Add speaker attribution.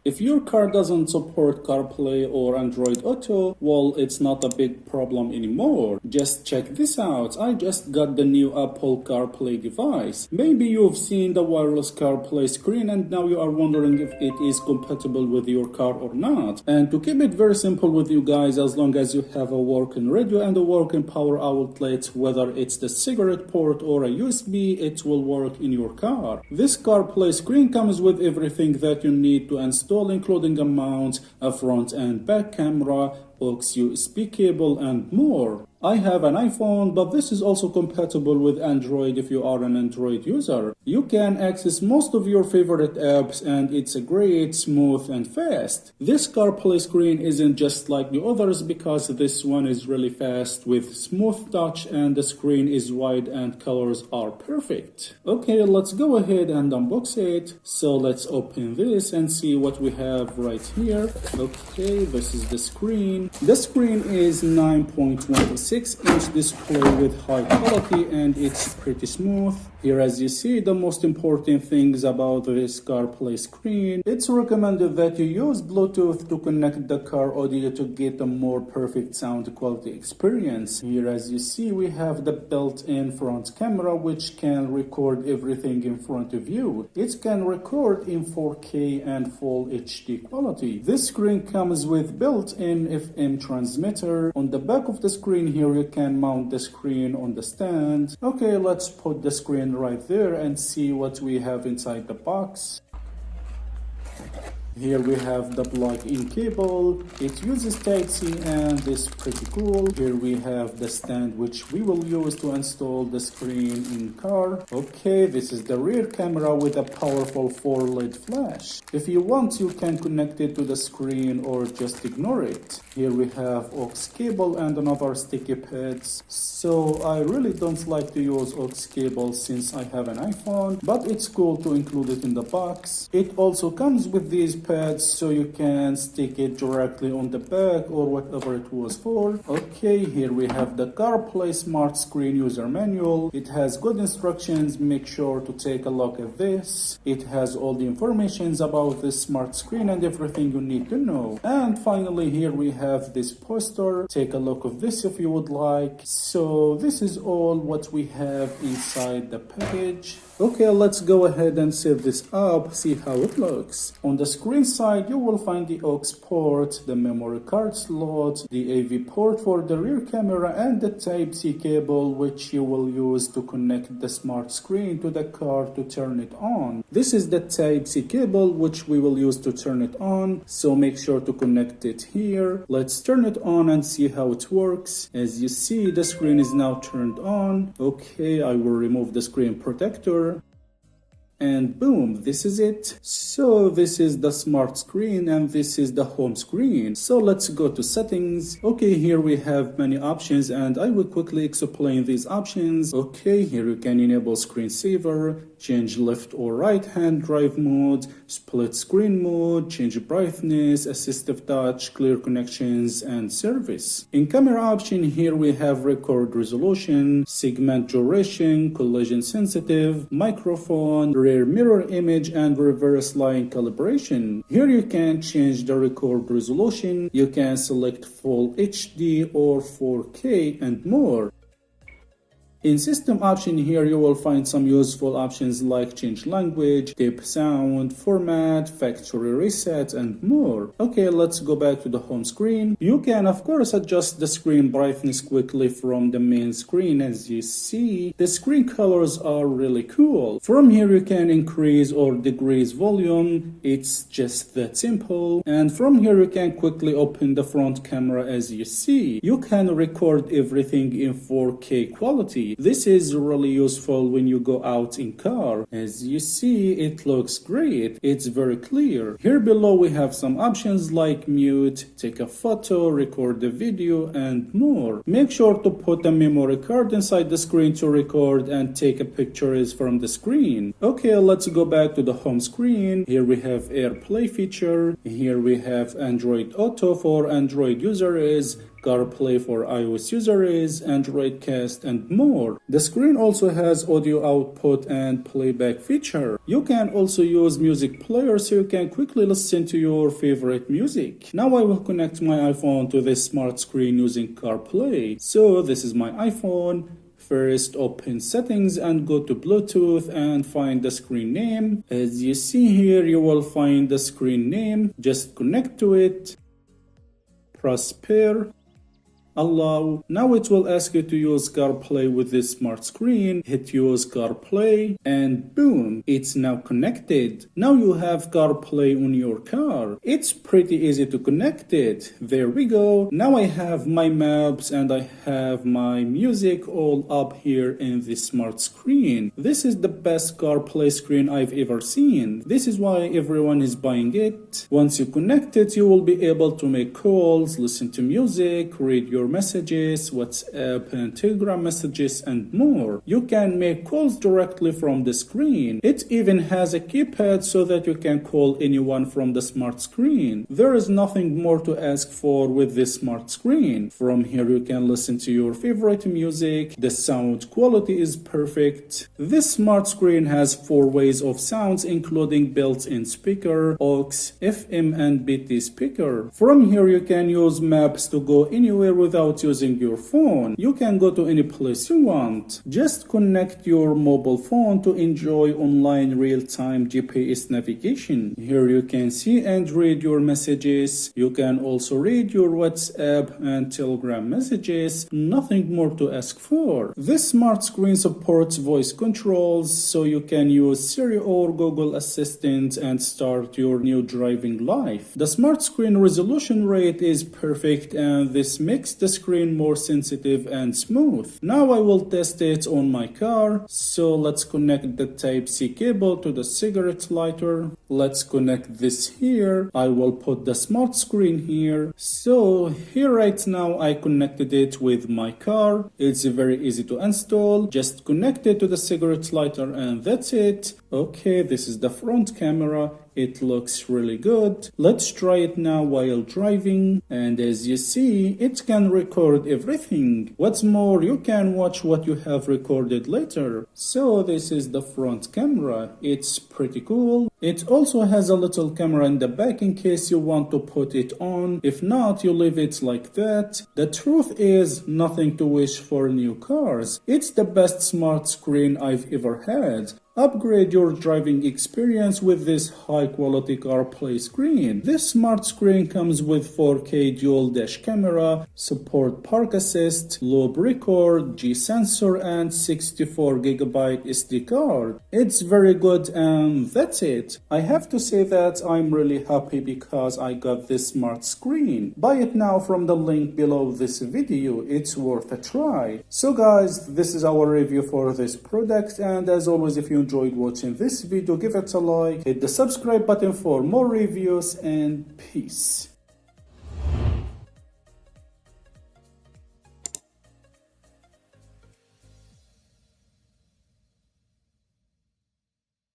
Speaker 1: If your car doesn't support CarPlay or Android Auto, well, it's not a big problem anymore. Just check this out. I just got the new Apple CarPlay device. Maybe you've seen the wireless CarPlay screen and now you are wondering if it is compatible with your car or not. And to keep it very simple with you guys, as long as you have a working radio and a working power outlet, whether it's the cigarette port or a USB, it will work in your car. This CarPlay screen comes with everything that you need to install, including a mount, a front and back camera, aux USB cable and more. I have an iPhone, but this is also compatible with Android if you are an Android user. You can access most of your favorite apps and it's a great, smooth and fast. This CarPlay screen isn't just like the others because this one is really fast with smooth touch and the screen is wide and colors are perfect. Okay, let's go ahead and unbox it. So let's open this and see what we have right here. Okay, this is the screen. The screen is 9.16-inch display with high quality and it's pretty smooth. Here, as you see, the most important things about this CarPlay screen, it's recommended that you use Bluetooth to connect the car audio to get a more perfect sound quality experience. Here, as you see, we have the built-in front camera which can record everything in front of you. It can record in 4K and full HD quality. This screen comes with built-in FM transmitter. On the back of the screen here, you can mount the screen on the stand. Okay, let's put the screen right there and see what we have inside the box. Here we have the plug-in cable. It uses Type-C and is pretty cool. Here we have the stand which we will use to install the screen in car. Okay, this is the rear camera with a powerful 4-LED flash. If you want, you can connect it to the screen or just ignore it. Here we have aux cable and another sticky pads. So I really don't like to use aux cable since I have an iPhone, but it's cool to include it in the box. It also comes with these pads so you can stick it directly on the back or whatever it was for. Okay, here we have the CarPlay SmartScreen user manual. It has good instructions. Make sure to take a look at this. It has all the information about the smart screen and everything you need to know. And finally, here we have this poster. Take a look of this if you would like. So this is all what we have inside the package. Okay, let's go ahead and set this up, see how it looks. On the screen side, you will find the aux port, the memory card slot, the AV port for the rear camera, and the Type-C cable which you will use to connect the smart screen to the car to turn it on. This is the Type-C cable which we will use to turn it on, so make sure to connect it here. Let's turn it on and see how it works. As you see, the screen is now turned on. Okay, I will remove the screen protector. And boom, this is it. So this is the smart screen and this is the home screen. So let's go to settings. Okay, here we have many options and I will quickly explain these options. Okay, here you can enable screensaver, change left or right hand drive mode, split screen mode, change brightness, assistive touch, clear connections, and service. In camera option, here we have record resolution, segment duration, collision sensitive, microphone, rear mirror image, and reverse line calibration. Here you can change the record resolution. You can select full HD or 4K and more. In system option here, you will find some useful options like change language, tape sound, format, factory reset, and more. Okay, let's go back to the home screen. You can, of course, adjust the screen brightness quickly from the main screen. As you see, the screen colors are really cool. From here, you can increase or decrease volume. It's just that simple. And from here, you can quickly open the front camera. As you see, you can record everything in 4K quality. This is really useful when you go out in car. As you see, it looks great. It's very clear. Here below we have some options like mute, take a photo, record the video, and more. Make sure to put a memory card inside the screen to record and take a pictures from the screen. Okay, let's go back to the home screen. Here we have AirPlay feature. Here we have Android Auto for Android users, CarPlay for iOS users, Android Cast, and more. The screen also has audio output and playback feature. You can also use music player so you can quickly listen to your favorite music. Now I will connect my iPhone to this smart screen using CarPlay. So this is my iPhone. First, open settings and go to Bluetooth and find the screen name. As you see here, you will find the screen name. Just connect to it. Press pair. Allow. Now it will ask you to use CarPlay with this smart screen. Hit use CarPlay and boom, it's now connected. Now you have CarPlay on your car. It's pretty easy to connect it. There we go. Now I have my maps and I have my music all up here in this smart screen. This is the best CarPlay screen I've ever seen. This is why everyone is buying it. Once you connect it, you will be able to make calls, listen to music, read your messages, WhatsApp and Telegram messages, and more. You can make calls directly from the screen. It even has a keypad so that you can call anyone from the smart screen. There is nothing more to ask for with this smart screen. From here you can listen to your favorite music. The sound quality is perfect. This smart screen has 4 ways of sounds including built-in speaker, aux, FM and BT speaker. From here you can use maps to go anywhere without using your phone. You can go to any place you want. Just connect your mobile phone to enjoy online real-time GPS navigation. Here you can see and read your messages. You can also read your WhatsApp and Telegram messages. Nothing more to ask for. This smart screen supports voice controls, so you can use Siri or Google Assistant and start your new driving life. The smart screen resolution rate is perfect and this makes the screen more sensitive and smooth. Now I will test it on my car. So let's connect the Type-C cable to the cigarette lighter. Let's connect this here. I will put the smart screen here. So here right now I connected it with my car. It's very easy to install. Just connect it to the cigarette lighter and that's it. Okay, this is the front camera. It looks really good. Let's try it now while driving. And as you see, it can record everything. What's more, you can watch what you have recorded later. So this is the front camera. It's pretty cool. It also has a little camera in the back in case you want to put it on. If not, you leave it like that. The truth is, nothing to wish for new cars. It's the best smart screen I've ever had. Upgrade your driving experience with this high-quality CarPlay screen. This smart screen comes with 4K dual dash camera, support park assist, loop record, G-sensor, and 64GB SD card. It's very good and that's it. I have to say that I'm really happy because I got this smart screen. Buy it now from the link below this video. It's worth a try. So guys, this is our review for this product, and as always, if you enjoyed watching this video, give it a like, hit the subscribe button for more reviews, and peace.